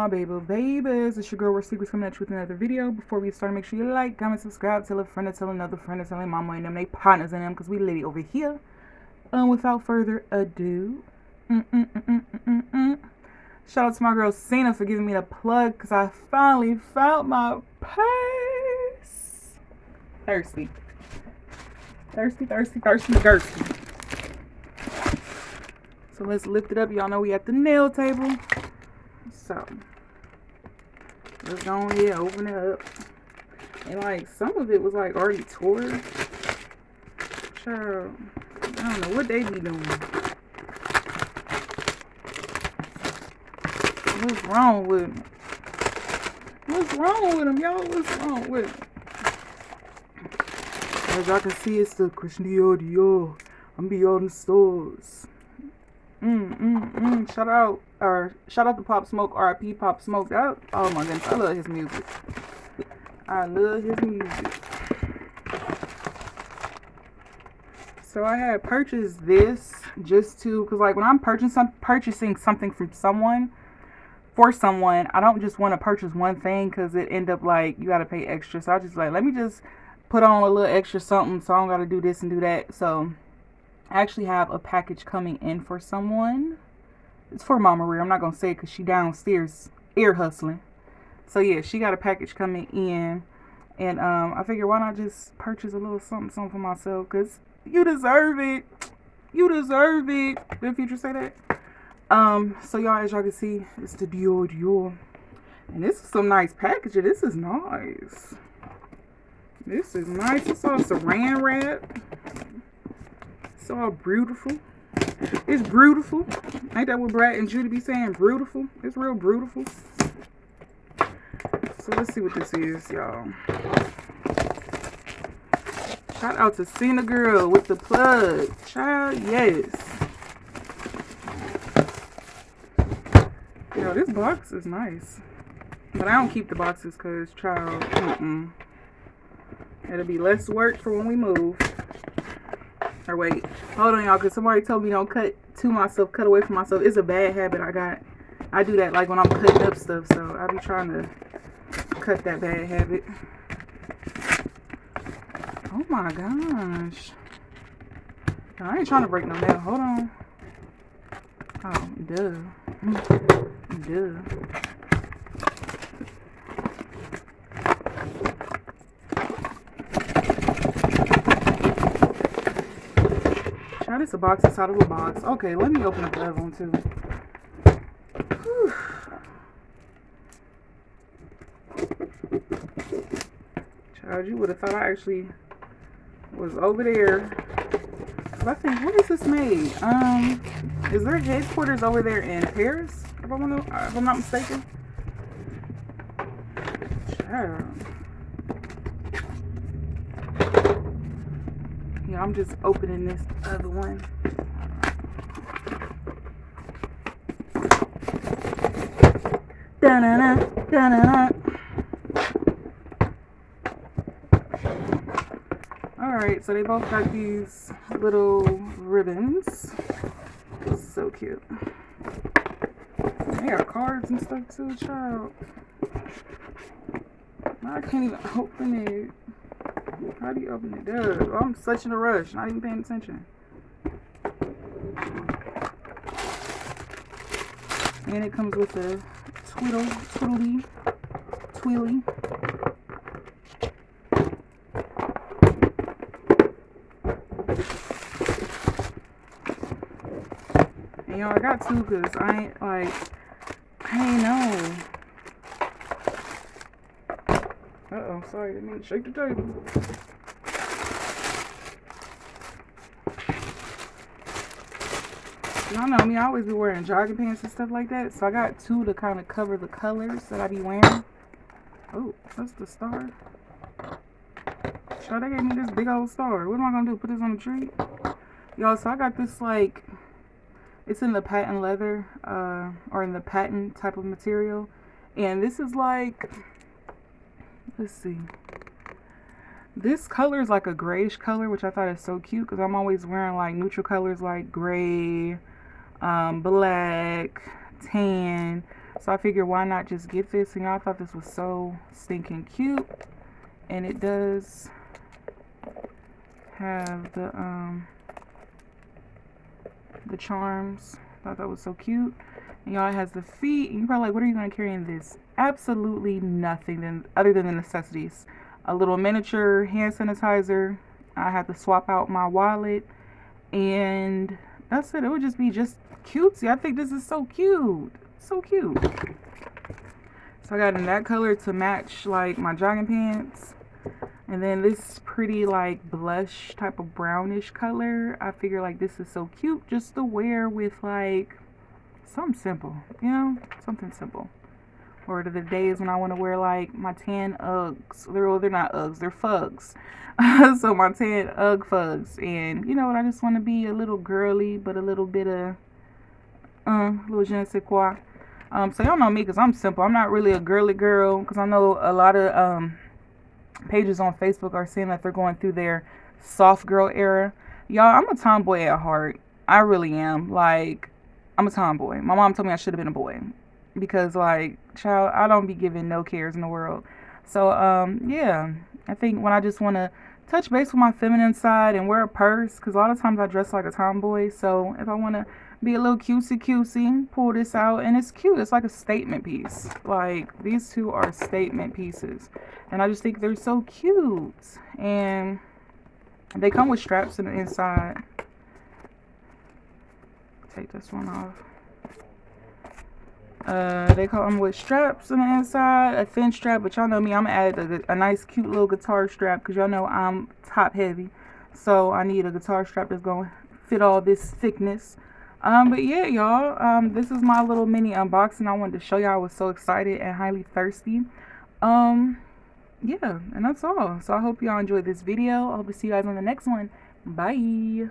my babies, it's your girl, Where Secrets, coming at you with another video. Before we start, make sure you like, comment, subscribe, tell a friend, tell another friend, tell their mama and them, they partners in them, because we lady over here. Without further ado, shout out to my girl Cena for giving me the plug, because I finally found my place. Thirsty. So let's lift it up. Y'all know we at the nail table. So let's go on here, open it up. And like some of it was like already tore. Child, I don't know what they be doing. What's wrong with them? What's wrong with them, y'all? What's wrong with them? As y'all can see, it's the Christian Dior. I'm beyond the stores. Shout out to Pop Smoke, R.I.P. Pop Smoke. Oh my goodness, I love his music. So I had purchased this just to, because like when I'm purchasing something from someone, for someone, I don't just want to purchase one thing because it end up like you got to pay extra. So I just like, let me just put on a little extra something so I don't got to do this and do that. So I actually have a package coming in for someone. It's for Mama Rhea. I'm not going to say it because she downstairs ear hustling. So yeah, she got a package coming in. And I figured why not just purchase a little something for myself, because you deserve it. You deserve it. Did Future say that? So y'all, as y'all can see, it's the Dior. And this is some nice packaging. This is nice. This is nice. It's all saran wrap. It's all beautiful. It's beautiful. Ain't that what Brad and Judy be saying? Beautiful. It's real beautiful. So let's see what this is, y'all. Shout out to Cena Girl with the plug. Child, yes. Yo, this box is nice. But I don't keep the boxes because, child, it'll be less work for when we move. Or wait, hold on, y'all, because somebody told me don't cut cut away from myself. It's a bad habit I got. I do that like when I'm cutting up stuff, so I be trying to cut that bad habit. Oh my gosh. I ain't trying to break no nail. Hold on. Oh, duh. Try this a box inside of a box. Okay, let me open up the other one too. Whew. Child, you would have thought I actually was over there. I think, what is this made? Is their headquarters over there in Paris? If I'm not mistaken. Child. Yeah, I'm just opening this other one. Da-na-na. Alright, so they both got these little ribbons. So cute. They got cards and stuff too, child. I can't even open it. How do you open it? Duh. I'm such in a rush, not even paying attention. And it comes with a twilly. And y'all, I got two because I ain't know. Uh-oh, sorry, didn't mean to shake the table. Y'all know me, I always be wearing jogging pants and stuff like that. So I got two to kind of cover the colors that I be wearing. Oh, that's the star. Child, they gave me this big old star. What am I going to do? Put this on the tree? Y'all, so I got this like, it's in the patent leather, or in the patent type of material. And this is like, let's see. This color is like a grayish color, which I thought is so cute because I'm always wearing like neutral colors like gray, black, tan. So I figured why not just get this. And y'all, I thought this was so stinking cute. And it does have the charms. I thought that was so cute. And y'all, it has the feet. And you're probably like, what are you going to carry in this? Absolutely nothing other than the necessities. A little miniature hand sanitizer. I had to swap out my wallet. And that's it. It would just be just cutesy. I think this is so cute. So cute. So I got in that color to match like my jogging pants. And then this pretty like blush type of brownish color. I figure like this is so cute just to wear with like something simple, you know, something simple. Or the days when I want to wear like my tan Uggs. They're not Uggs, they're Fugs. So my tan Ugg Fugs. And you know what, I just want to be a little girly, but a little bit of little je ne sais quoi. So y'all know me because I'm simple. I'm not really a girly girl because I know a lot of pages on Facebook are saying that they're going through their soft girl era. Y'all, I'm a tomboy at heart. I really am. Like, I'm a tomboy. My mom told me I should have been a boy because, like, child, I don't be giving no cares in the world. So, yeah, I think when I just want to touch base with my feminine side and wear a purse, because a lot of times I dress like a tomboy. So if I want to be a little cutesy, pull this out, and it's cute. It's like a statement piece. Like, these two are statement pieces, and I just think they're so cute. And they come with straps in the inside. Take this one off. They come with straps on the inside, a thin strap, but y'all know me, I'm gonna add a nice cute little guitar strap because y'all know I'm top heavy, so I need a guitar strap that's gonna fit all this thickness. But yeah, y'all, this is my little mini unboxing. I wanted to show y'all. I was so excited and highly thirsty. Yeah, and that's all. So I hope y'all enjoyed this video. I hope to see you guys on the next one. Bye.